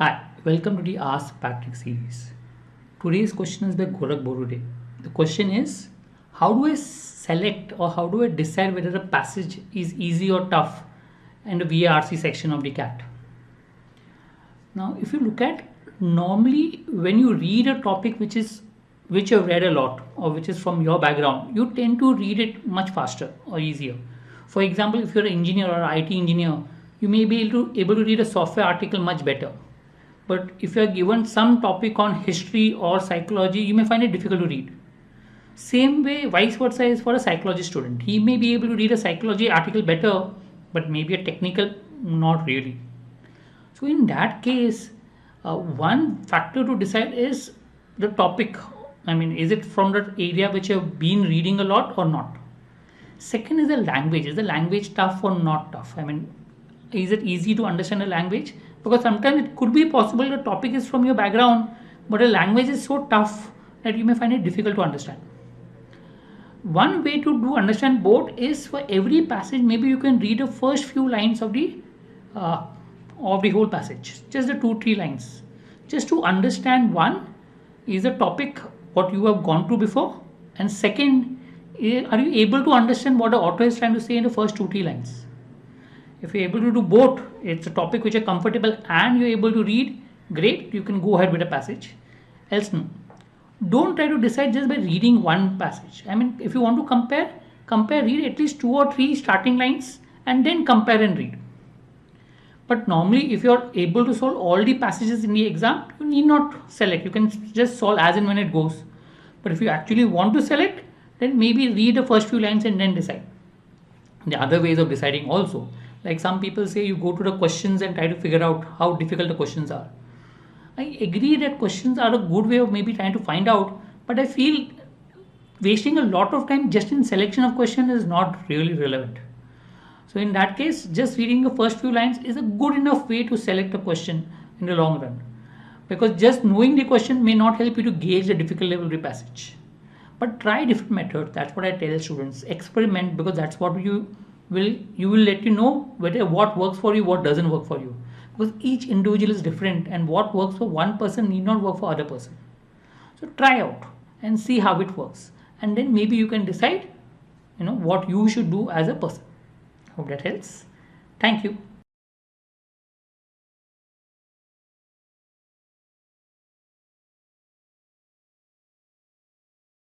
Hi, welcome to the Ask Patrick series. Today's question is by Gorak Borude. The question is, how do I select or how do I decide whether a passage is easy or tough in the VARC section of the CAT? Now, if you look at normally when you read a topic which you've read a lot or which is from your background, you tend to read it much faster or easier. For example, if you're an engineer or IT engineer, you may be able to read a software article much better. But if you are given some topic on history or psychology, you may find it difficult to read. Same way, vice versa is for a psychology student. He may be able to read a psychology article better, but maybe a technical, not really. So in that case, one factor to decide is the topic. I mean, is it from that area which you have been reading a lot or not? Second is the language. Is the language tough or not tough? I mean, is it easy to understand a language? Because sometimes it could be possible the topic is from your background, but the language is so tough that you may find it difficult to understand. One way to do understand both is for every passage, maybe you can read the first few lines uh, of the whole passage, just the 2 3 lines, just to understand one is the topic what you have gone through before, and second, are you able to understand what the author is trying to say in the first 2 3 lines? If you're able to do both, it's a topic which you're comfortable and you're able to read, great, you can go ahead with a passage. Else, no. Don't try to decide just by reading one passage. I mean, if you want to compare, read at least 2 or 3 starting lines and then compare and read. But normally, if you're able to solve all the passages in the exam, you need not select. You can just solve as and when it goes. But if you actually want to select, then maybe read the first few lines and then decide. The other ways of deciding also, like some people say, you go to the questions and try to figure out how difficult the questions are. I agree that questions are a good way of maybe trying to find out, but I feel wasting a lot of time just in selection of question is not really relevant. So in that case, just reading the first few lines is a good enough way to select a question in the long run. Because just knowing the question may not help you to gauge the difficult level of the passage. But try different methods. That's what I tell students. Experiment, because that's what you will let you know whether what works for you, what doesn't work for you. Because each individual is different, and what works for one person need not work for other person. So try out and see how it works, and then maybe you can decide, what you should do as a person. Hope that helps. Thank you.